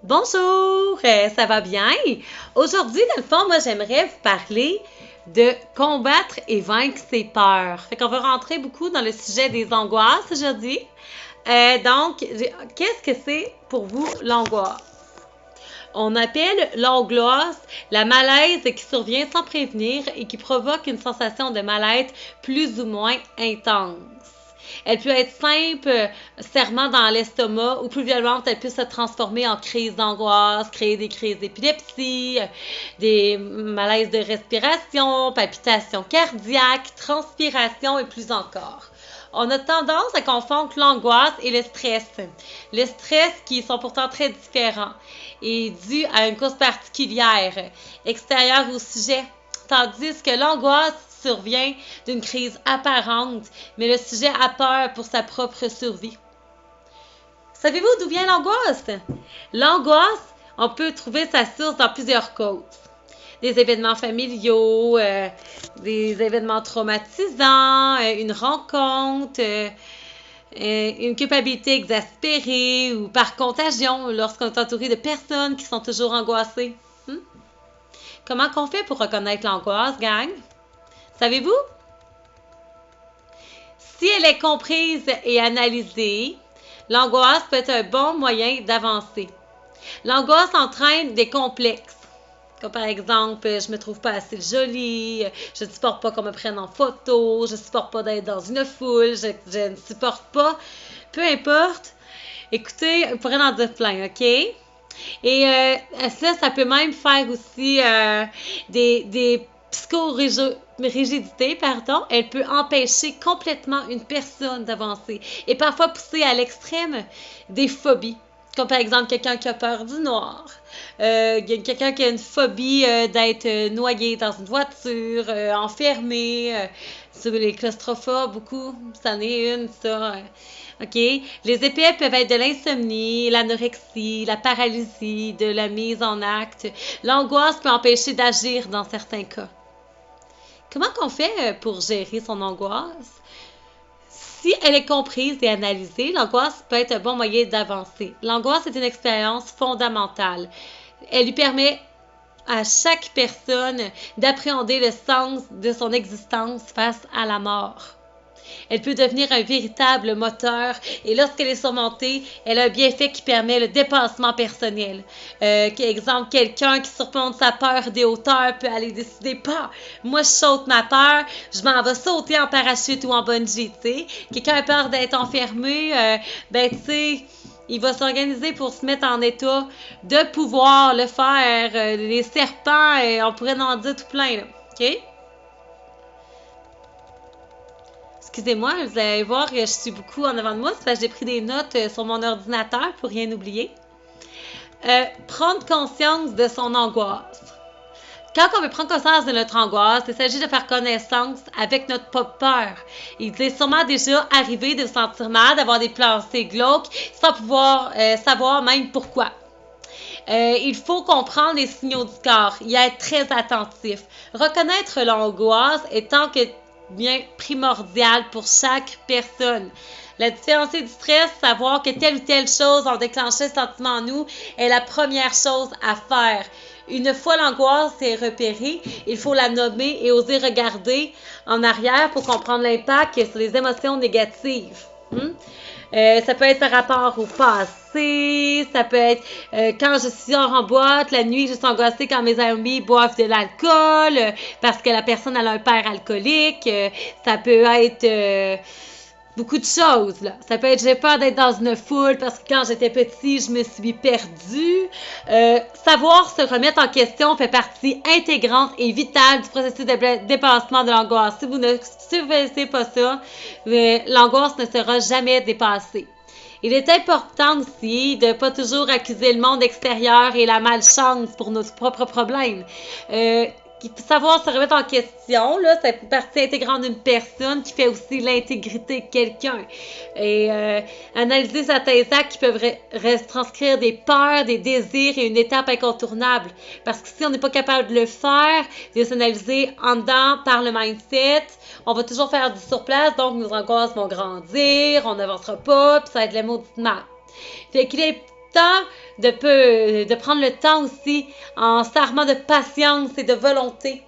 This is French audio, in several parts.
Bonjour, ça va bien? Aujourd'hui, dans le fond, moi, j'aimerais vous parler de combattre et vaincre ses peurs. Fait qu'on va rentrer beaucoup dans le sujet des angoisses aujourd'hui. Donc, qu'est-ce que c'est pour vous l'angoisse? On appelle l'angoisse la malaise qui survient sans prévenir et qui provoque une sensation de mal-être plus ou moins intense. Elle peut être simple, serrement dans l'estomac, ou plus violente, elle peut se transformer en crise d'angoisse, créer des crises d'épilepsie, des malaises de respiration, palpitations cardiaques, transpiration et plus encore. On a tendance à confondre l'angoisse et le stress. Le stress, qui sont pourtant très différents, est dû à une cause particulière, extérieure au sujet, tandis que l'angoisse survient d'une crise apparente, mais le sujet a peur pour sa propre survie. Savez-vous d'où vient l'angoisse? L'angoisse, on peut trouver sa source dans plusieurs causes. Des événements familiaux, des événements traumatisants, une rencontre, une culpabilité exaspérée ou par contagion lorsqu'on est entouré de personnes qui sont toujours angoissées. Comment qu'on fait pour reconnaître l'angoisse, gang? Savez-vous? Si elle est comprise et analysée, l'angoisse peut être un bon moyen d'avancer. L'angoisse entraîne des complexes, comme par exemple, je me trouve pas assez jolie, je ne supporte pas qu'on me prenne en photo, je ne supporte pas d'être dans une foule, je ne supporte pas, peu importe. Écoutez, on pourrait en dire plein, OK? Et ça peut même faire aussi des psychorigidité, elle peut empêcher complètement une personne d'avancer et parfois pousser à l'extrême des phobies, comme par exemple quelqu'un qui a peur du noir, quelqu'un qui a une phobie d'être noyé dans une voiture, enfermé, sur les claustrophobes, beaucoup, ça en est une, ça. OK? Les EPF peuvent être de l'insomnie, l'anorexie, la paralysie, de la mise en acte. L'angoisse peut empêcher d'agir dans certains cas. Comment qu'on fait pour gérer son angoisse? Si elle est comprise et analysée, l'angoisse peut être un bon moyen d'avancer. L'angoisse est une expérience fondamentale. Elle lui permet à chaque personne d'appréhender le sens de son existence face à la mort. Elle peut devenir un véritable moteur et lorsqu'elle est surmontée, elle a un bienfait qui permet le dépassement personnel. Exemple, quelqu'un qui surmonte sa peur des hauteurs peut aller décider, pas, moi je saute ma peur, je m'en vais sauter en parachute ou en bungee, tu sais. Quelqu'un a peur d'être enfermé, tu sais, il va s'organiser pour se mettre en état de pouvoir le faire. Les serpents, on pourrait en dire tout plein, là, OK? Excusez-moi, vous allez voir que je suis beaucoup en avant de moi, c'est parce que j'ai pris des notes sur mon ordinateur pour rien oublier. Prendre conscience de son angoisse. Quand on veut prendre conscience de notre angoisse, il s'agit de faire connaissance avec notre peur. Il est sûrement déjà arrivé de se sentir mal, d'avoir des pensées glauques, sans pouvoir savoir même pourquoi. Il faut comprendre les signaux du corps, y être très attentif. Reconnaître l'angoisse étant que bien primordial pour chaque personne. La différencier du stress, savoir que telle ou telle chose a déclenché ce sentiment en nous est la première chose à faire. Une fois l'angoisse est repérée, il faut la nommer et oser regarder en arrière pour comprendre l'impact sur les émotions négatives. Ça peut être par rapport au passé, ça peut être quand je suis en boîte, la nuit, je suis angoissée quand mes amis boivent de l'alcool, parce que la personne a un père alcoolique, ça peut être beaucoup de choses, là. Ça peut être j'ai peur d'être dans une foule parce que quand j'étais petit, je me suis perdue. Savoir se remettre en question fait partie intégrante et vitale du processus de dépassement de l'angoisse. Si vous ne surveillez pas ça, l'angoisse ne sera jamais dépassée. Il est important aussi de ne pas toujours accuser le monde extérieur et la malchance pour nos propres problèmes. Savoir se remettre en question, là, c'est une partie intégrante d'une personne qui fait aussi l'intégrité de quelqu'un. Et analyser certains actes qui peuvent retranscrire des peurs, des désirs et une étape incontournable. Parce que si on n'est pas capable de le faire, de s'analyser en dedans par le mindset, on va toujours faire du surplace, donc nos angoisses vont grandir, on n'avancera pas, puis ça va être le maudit mal. Fait qu'il est temps de prendre le temps aussi en s'armant de patience et de volonté.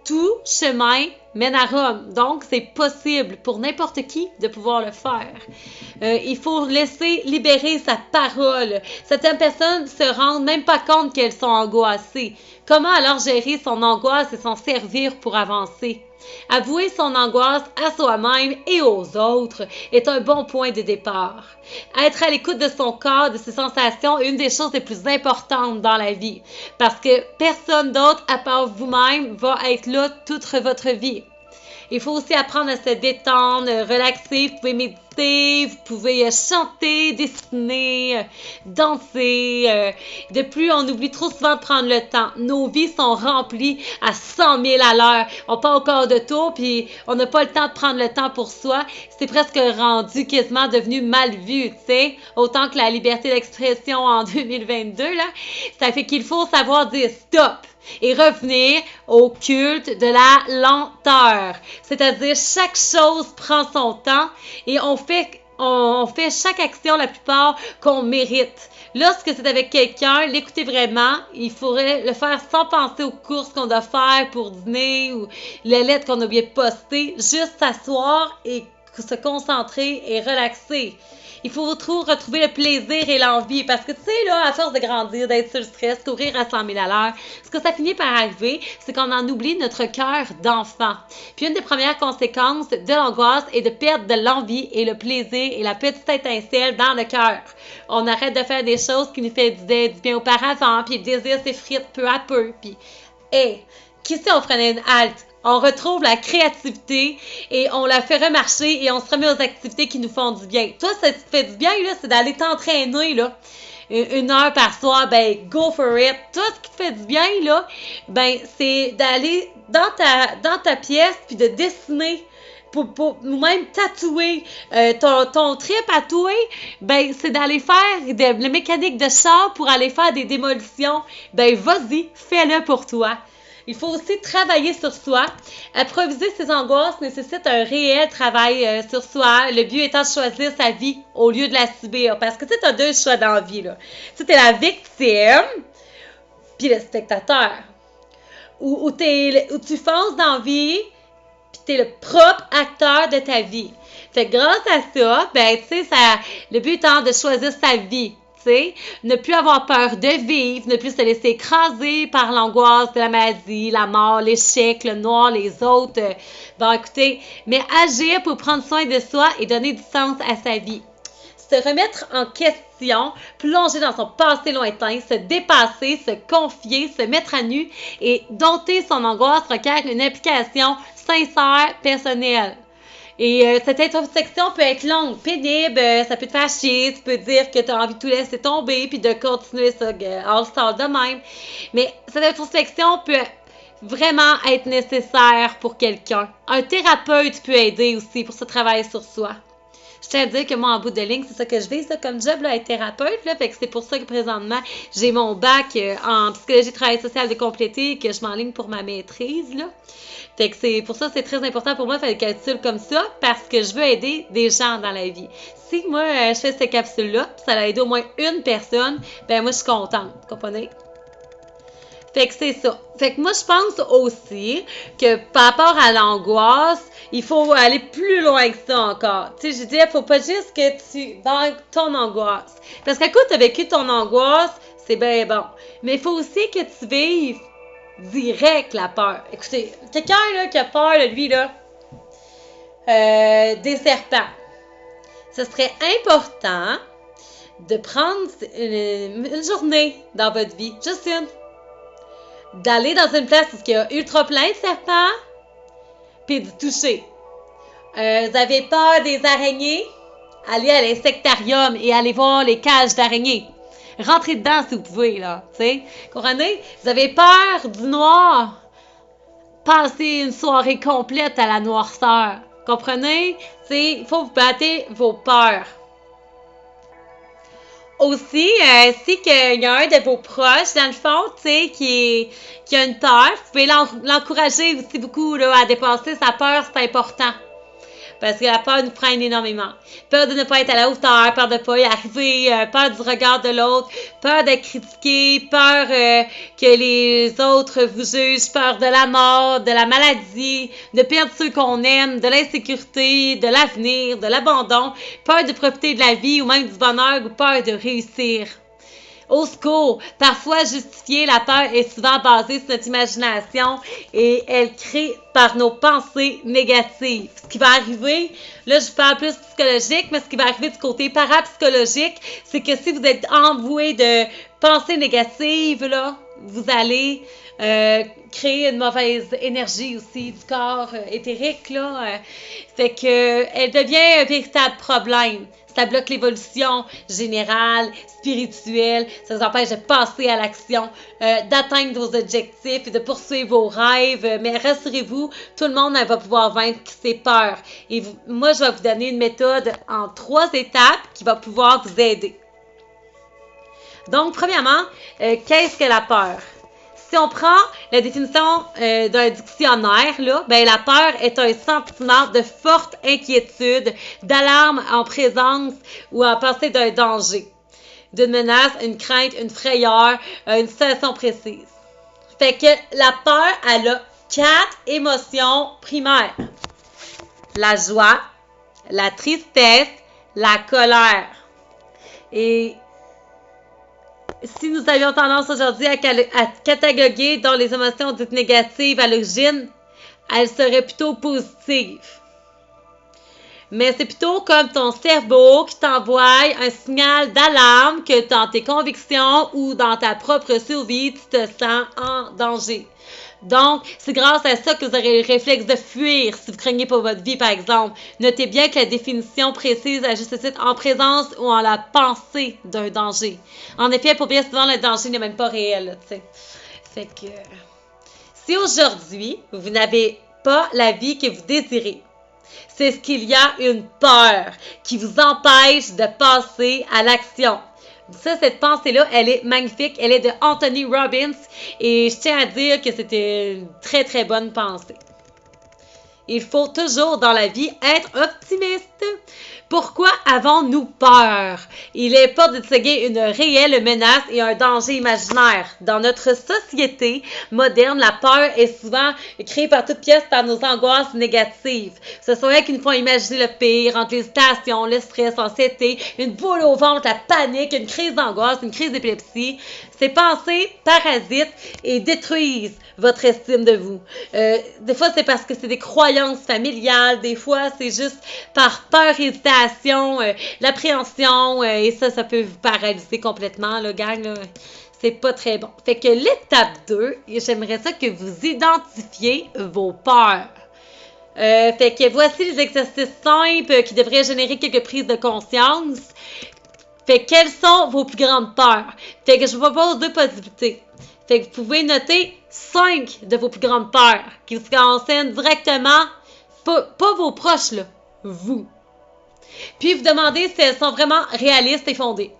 Tout chemin mène à Rome, donc c'est possible pour n'importe qui de pouvoir le faire. Il faut laisser libérer sa parole. Certaines personnes se rendent même pas compte qu'elles sont angoissées. Comment alors gérer son angoisse et s'en servir pour avancer? Avouer son angoisse à soi-même et aux autres est un bon point de départ. Être à l'écoute de son corps, de ses sensations est une des choses les plus importantes dans la vie parce que personne d'autre à part vous-même va être là toute votre vie. Il faut aussi apprendre à se détendre, relaxer. Vous pouvez méditer, vous pouvez chanter, dessiner, danser. De plus, on oublie trop souvent de prendre le temps. Nos vies sont remplies à 100 000 à l'heure. On part au quart de tour, puis on n'a pas le temps de prendre le temps pour soi. C'est presque rendu quasiment devenu mal vu, tu sais. Autant que la liberté d'expression en 2022, là. Ça fait qu'il faut savoir dire stop et revenir au culte de la lenteur. C'est-à-dire, chaque chose prend son temps et on fait chaque action, la plupart, qu'on mérite. Lorsque c'est avec quelqu'un, l'écouter vraiment, il faudrait le faire sans penser aux courses qu'on doit faire pour dîner ou les lettres qu'on a oublié de poster. Juste s'asseoir et se concentrer et relaxer. Il faut retrouver le plaisir et l'envie parce que, tu sais, là, à force de grandir, d'être sur le stress, courir à 100 000 à l'heure, ce que ça finit par arriver, c'est qu'on en oublie notre cœur d'enfant. Puis une des premières conséquences de l'angoisse est de perdre de l'envie et le plaisir et la petite étincelle dans le cœur. On arrête de faire des choses qui nous faisaient du bien auparavant, puis le désir s'effrite peu à peu. Puis, hey, qui si on prenait une halte? On retrouve la créativité et on la fait remarcher et on se remet aux activités qui nous font du bien. Toi, ça te fait du bien, là, c'est d'aller t'entraîner, là. 1 heure par soir, ben, go for it. Toi, ce qui te fait du bien, là, ben, c'est d'aller dans ta pièce puis de dessiner. Pour même tatouer ton trip à tatouer, ben c'est d'aller faire la mécanique de char pour aller faire des démolitions. Ben vas-y, fais-le pour toi. Il faut aussi travailler sur soi. Improviser ses angoisses nécessite un réel travail sur soi. Le but étant de choisir sa vie au lieu de la subir. Parce que tu sais, t'as 2 choix dans la vie, là. Tu sais, t'es la victime, puis le spectateur. Ou tu fonces dans la vie, puis t'es le propre acteur de ta vie. Fait que grâce à ça, ben, tu sais, le but étant de choisir sa vie. T'sais, ne plus avoir peur de vivre, ne plus se laisser écraser par l'angoisse de la maladie, la mort, l'échec, le noir, les autres. Bon, écoutez, mais agir pour prendre soin de soi et donner du sens à sa vie. Se remettre en question, plonger dans son passé lointain, se dépasser, se confier, se mettre à nu et dompter son angoisse requiert une implication sincère, personnelle. Et cette introspection peut être longue, pénible, ça peut te faire chier, tu peux dire que tu as envie de tout laisser tomber puis de continuer ça all-star de même. Mais cette introspection peut vraiment être nécessaire pour quelqu'un. Un thérapeute peut aider aussi pour ce travail sur soi. Je tiens à dire que moi, en bout de ligne, c'est ça que je vise comme job, là, être thérapeute. Là, fait que c'est pour ça que présentement, j'ai mon bac en psychologie travail social de compléter et que je m'enligne pour ma maîtrise. Là. Fait que c'est pour ça c'est très important pour moi de faire des capsules comme ça parce que je veux aider des gens dans la vie. Si moi, je fais cette capsule-là, ça va aider au moins une personne, ben moi, je suis contente. Vous comprenez? Fait que c'est ça. Fait que moi, je pense aussi que par rapport à l'angoisse, il faut aller plus loin que ça encore. Tu sais, je dis, il faut pas juste que tu vends ton angoisse. Parce qu'à coup, tu as vécu ton angoisse, c'est bien bon. Mais il faut aussi que tu vives direct la peur. Écoutez, quelqu'un là qui a peur, là, lui, là, des serpents. Ce serait important de prendre une journée dans votre vie, juste une, d'aller dans une place où il y a ultra plein de serpents, puis de toucher. Vous avez peur des araignées? Allez à l'insectarium et allez voir les cages d'araignées. Rentrez dedans si vous pouvez, là, tu sais. Comprenez? Vous avez peur du noir? Passez une soirée complète à la noirceur. Comprenez? Tu sais, il faut vous battre vos peurs. Aussi, si il y a un de vos proches, dans le fond, tu sais, qui a une peur, vous pouvez l'encourager aussi beaucoup là, à dépasser sa peur, c'est important. parce que la peur nous freine énormément. Peur de ne pas être à la hauteur, peur de ne pas y arriver, peur du regard de l'autre, peur d'être critiqué, peur que les autres vous jugent, peur de la mort, de la maladie, de perdre ceux qu'on aime, de l'insécurité, de l'avenir, de l'abandon, peur de profiter de la vie ou même du bonheur ou peur de réussir. Au secours, parfois justifier la peur est souvent basée sur notre imagination et elle crée par nos pensées négatives. Ce qui va arriver, là je parle plus psychologique, mais ce qui va arriver du côté parapsychologique, c'est que si vous êtes envoué de pensées négatives, là, vous allez créer une mauvaise énergie aussi du corps éthérique, là. Fait que elle devient un véritable problème. Ça bloque l'évolution générale, spirituelle, ça vous empêche de passer à l'action, d'atteindre vos objectifs et de poursuivre vos rêves. Mais rassurez-vous, tout le monde va pouvoir vaincre ses peurs. Et moi, je vais vous donner une méthode en 3 étapes qui va pouvoir vous aider. Donc, premièrement, qu'est-ce que la peur? Si on prend la définition d'un dictionnaire, là, ben la peur est un sentiment de forte inquiétude, d'alarme en présence ou en pensée d'un danger, d'une menace, une crainte, une frayeur, une situation précise. Fait que la peur, elle a 4 émotions primaires. La joie, la tristesse, la colère. Et si nous avions tendance aujourd'hui à cataloguer dans les émotions dites négatives à l'origine, elles seraient plutôt positives. Mais c'est plutôt comme ton cerveau qui t'envoie un signal d'alarme que dans tes convictions ou dans ta propre survie, tu te sens en danger. Donc, c'est grâce à ça que vous aurez le réflexe de fuir si vous craignez pour votre vie, par exemple. Notez bien que la définition précise à juste titre en présence ou en la pensée d'un danger. En effet, pour bien souvent, le danger n'est même pas réel, tu sais. Fait que si aujourd'hui, vous n'avez pas la vie que vous désirez, c'est ce qu'il y a une peur qui vous empêche de passer à l'action. Ça, cette pensée-là, elle est magnifique. Elle est de Anthony Robbins et je tiens à dire que c'était une très, très bonne pensée. Il faut toujours dans la vie être optimiste. Pourquoi avons-nous peur? Il est pas de distinguer une réelle menace et un danger imaginaire. Dans notre société moderne, la peur est souvent créée par toutes pièces par nos angoisses négatives. Ce sont elles qui nous font imaginer le pire, entre l'hésitation, le stress, l'anxiété, une boule au ventre, la panique, une crise d'angoisse, une crise d'épilepsie. Ces pensées parasitent et détruisent votre estime de vous. Des fois, c'est parce que c'est des croyances familiales. Des fois, c'est juste par peur, hésitation, l'appréhension. Et ça peut vous paralyser complètement, là, gang. Là. C'est pas très bon. Fait que l'étape 2, j'aimerais ça que vous identifiez vos peurs. Fait que voici les exercices simples qui devraient générer quelques prises de conscience. Fait que quelles sont vos plus grandes peurs? Fait que je vous propose 2 possibilités. Fait que vous pouvez noter 5 de vos plus grandes peurs qui vous concernent directement, pas vos proches, là, vous. Puis vous demandez si elles sont vraiment réalistes et fondées.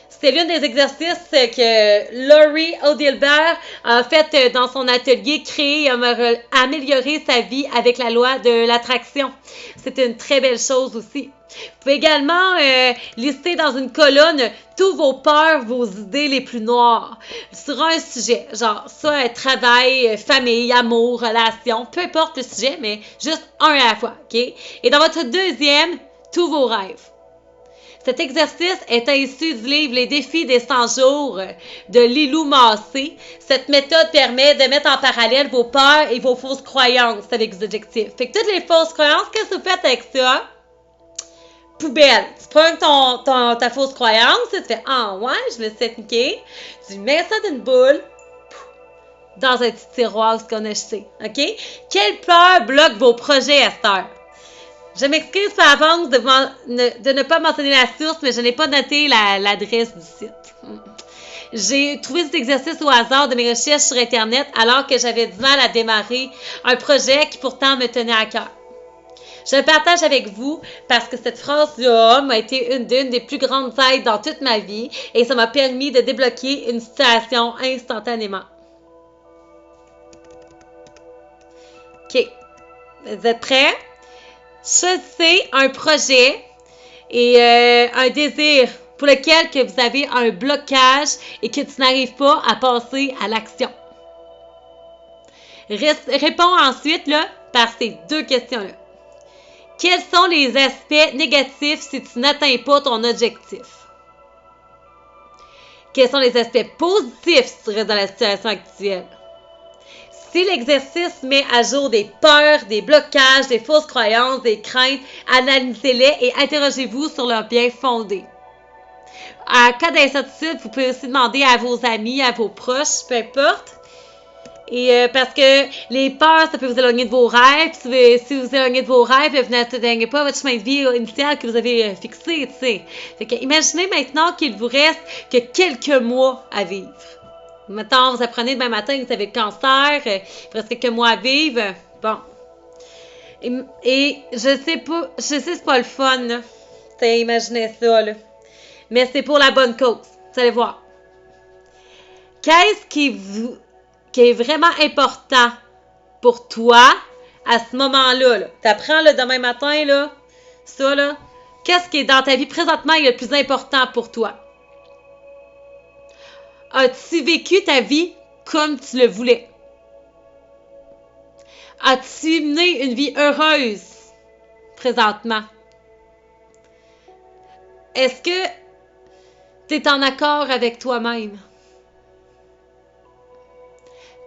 C'est l'un des exercices que Laurie O'Dilbert a fait dans son atelier créé et a amélioré sa vie avec la loi de l'attraction. C'est une très belle chose aussi. Vous pouvez également lister dans une colonne tous vos peurs, vos idées les plus noires sur un sujet, genre ça, travail, famille, amour, relation, peu importe le sujet, mais juste un à la fois, ok? Et dans votre deuxième, tous vos rêves. Cet exercice est issu du livre Les défis des 100 jours de Lilou Massé. Cette méthode permet de mettre en parallèle vos peurs et vos fausses croyances avec vos objectifs. Fait que toutes les fausses croyances, qu'est-ce que vous faites avec ça? Poubelle. Tu prends ta fausse croyance, tu fais « Ah ouais, je me suis niqué ». Tu mets ça dans une boule, dans un petit tiroir, ce qu'on a jeté. OK? Quelle peur bloque vos projets à cette heure? Je m'excuse par avance de ne pas mentionner la source, mais je n'ai pas noté l'adresse du site. J'ai trouvé cet exercice au hasard de mes recherches sur Internet alors que j'avais du mal à démarrer un projet qui pourtant me tenait à cœur. Je le partage avec vous parce que cette phrase-là m'a été une des plus grandes aides dans toute ma vie et ça m'a permis de débloquer une situation instantanément. OK. Vous êtes prêts? Choisissez un projet et un désir pour lequel que vous avez un blocage et que tu n'arrives pas à passer à l'action. Réponds ensuite là, par ces deux questions-là. Quels sont les aspects négatifs si tu n'atteins pas ton objectif? Quels sont les aspects positifs si tu restes dans la situation actuelle? Si l'exercice met à jour des peurs, des blocages, des fausses croyances, des craintes, analysez-les et interrogez-vous sur leur bien fondé. En cas d'incertitude, vous pouvez aussi demander à vos amis, à vos proches, peu importe. Et parce que les peurs, ça peut vous éloigner de vos rêves. Si vous éloignez de vos rêves, vous n'atteignez pas votre chemin de vie initial que vous avez fixé, tu sais. Fait que imaginez maintenant qu'il vous reste que quelques mois à vivre. Mettons, vous apprenez demain matin que vous avez le cancer, il vous reste quelques mois à vivre. Bon. Et je sais pas, c'est pas le fun, là. Imaginez ça, là. Mais c'est pour la bonne cause. Vous allez voir. Qu'est-ce qui est vraiment important pour toi à ce moment-là? Là? Tu apprends là, demain matin, là, ça, là. Qu'est-ce qui est dans ta vie présentement est le plus important pour toi? As-tu vécu ta vie comme tu le voulais? As-tu mené une vie heureuse présentement? Est-ce que tu es en accord avec toi-même?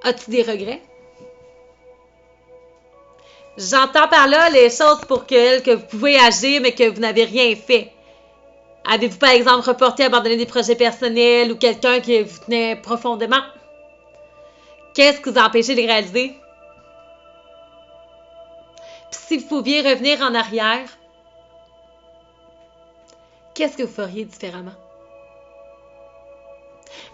As-tu des regrets? J'entends par là les choses pour que vous pouvez agir, mais que vous n'avez rien fait. Avez-vous, par exemple, reporté, abandonné des projets personnels ou quelqu'un qui vous tenait profondément? Qu'est-ce qui vous a empêché de les réaliser? Puis si vous pouviez revenir en arrière, qu'est-ce que vous feriez différemment?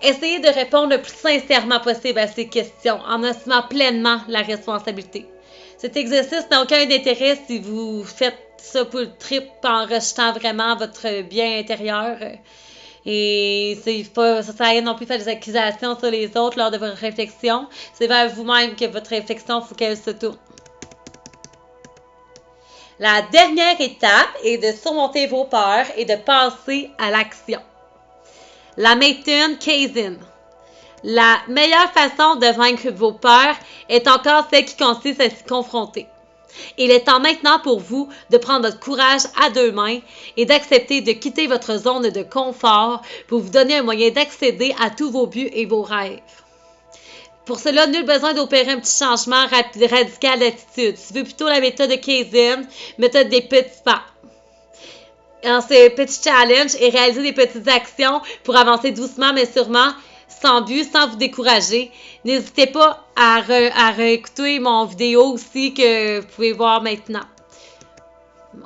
Essayez de répondre le plus sincèrement possible à ces questions en assumant pleinement la responsabilité. Cet exercice n'a aucun intérêt si vous faites ça pour le trip en rejetant vraiment votre bien intérieur. Et ça sert à rien non plus de faire des accusations sur les autres lors de votre réflexion. C'est vers vous-même que votre réflexion, il faut qu'elle se tourne. La dernière étape est de surmonter vos peurs et de passer à l'action. La méthode Kaizen. La meilleure façon de vaincre vos peurs est encore celle qui consiste à s'y confronter. Il est temps maintenant pour vous de prendre votre courage à deux mains et d'accepter de quitter votre zone de confort pour vous donner un moyen d'accéder à tous vos buts et vos rêves. Pour cela, nul besoin d'opérer un petit changement radical d'attitude. Tu veux plutôt la méthode de Kaizen, méthode des petits pas. Dans ces petits challenges et réaliser des petites actions pour avancer doucement mais sûrement, sans but, sans vous décourager. N'hésitez pas à réécouter mon vidéo aussi que vous pouvez voir maintenant.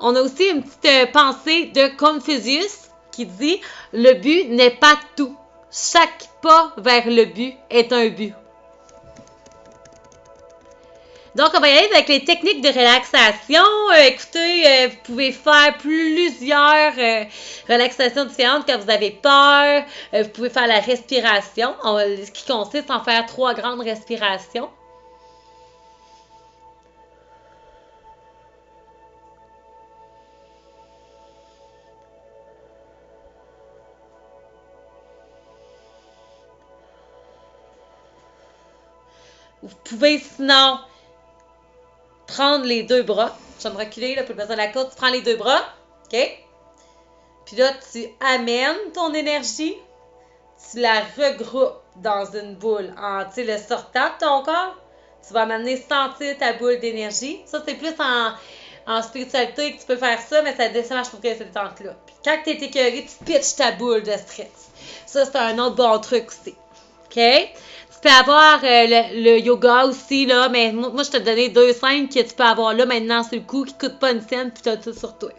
On a aussi une petite pensée de Confucius qui dit « Le but n'est pas tout. Chaque pas vers le but est un but. » Donc, on va y aller avec les techniques de relaxation. Écoutez, vous pouvez faire plusieurs relaxations différentes quand vous avez peur. Vous pouvez faire la respiration, ce qui consiste en faire 3 grandes respirations. Vous pouvez sinon prendre les 2 bras. Je vais me reculer, là, pour le besoin de la côte. Tu prends les 2 bras, OK? Puis là, tu amènes ton énergie, tu la regroupes dans une boule. Tu sais, le sortant de ton corps, tu vas m'amener sentir ta boule d'énergie. Ça, c'est plus en spiritualité que tu peux faire ça, mais ça marche pour que cette détente-là. Puis quand tu es écœuré, tu pitches ta boule de stress. Ça, c'est un autre bon truc aussi. OK? Tu peux avoir le yoga aussi, là, mais moi, je te donné 2 scènes que tu peux avoir là maintenant sur le coup, qui ne coûtent pas une scène, puis tu as tout sur toi.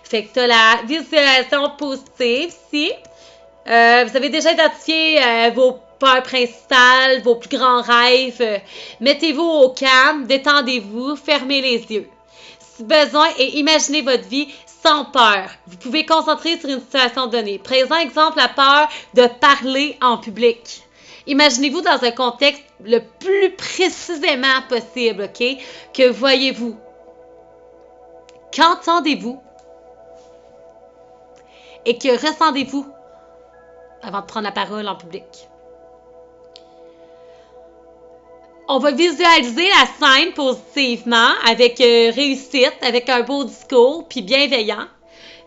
Fait que tu as la visualisation positive ici. Vous avez déjà identifié vos peurs principales, vos plus grands rêves. Mettez-vous au calme, détendez-vous, fermez les yeux. Si besoin, et imaginez votre vie sans peur. Vous pouvez concentrer sur une situation donnée. Présent exemple, la peur de parler en public. Imaginez-vous dans un contexte le plus précisément possible, OK? Que voyez-vous? Qu'entendez-vous? Et que ressentez-vous avant de prendre la parole en public? On va visualiser la scène positivement, avec réussite, avec un beau discours, puis bienveillant.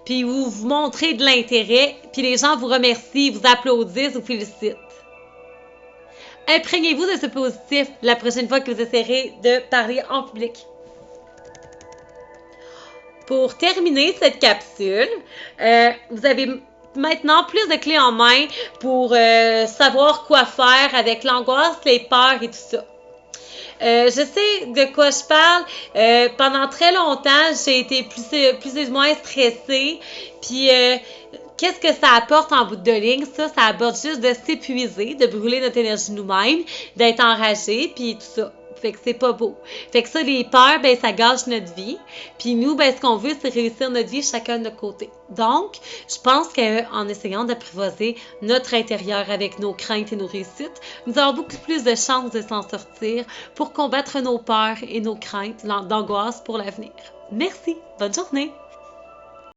Puis vous montrez de l'intérêt, puis les gens vous remercient, vous applaudissent, vous félicitent. Imprégnez-vous de ce positif la prochaine fois que vous essaierez de parler en public. Pour terminer cette capsule, vous avez maintenant plus de clés en main pour savoir quoi faire avec l'angoisse, les peurs et tout ça. Je sais de quoi je parle. Pendant très longtemps, j'ai été plus ou moins stressée. Puis, qu'est-ce que ça apporte en bout de ligne? Ça apporte juste de s'épuiser, de brûler notre énergie nous-mêmes, d'être enragé, puis tout ça. Fait que c'est pas beau. Fait que ça, les peurs, ben ça gâche notre vie. Puis nous, ben ce qu'on veut, c'est réussir notre vie chacun de notre côté. Donc, je pense qu'en essayant d'apprivoiser notre intérieur avec nos craintes et nos réussites, nous avons beaucoup plus de chances de s'en sortir pour combattre nos peurs et nos craintes d'angoisse pour l'avenir. Merci. Bonne journée.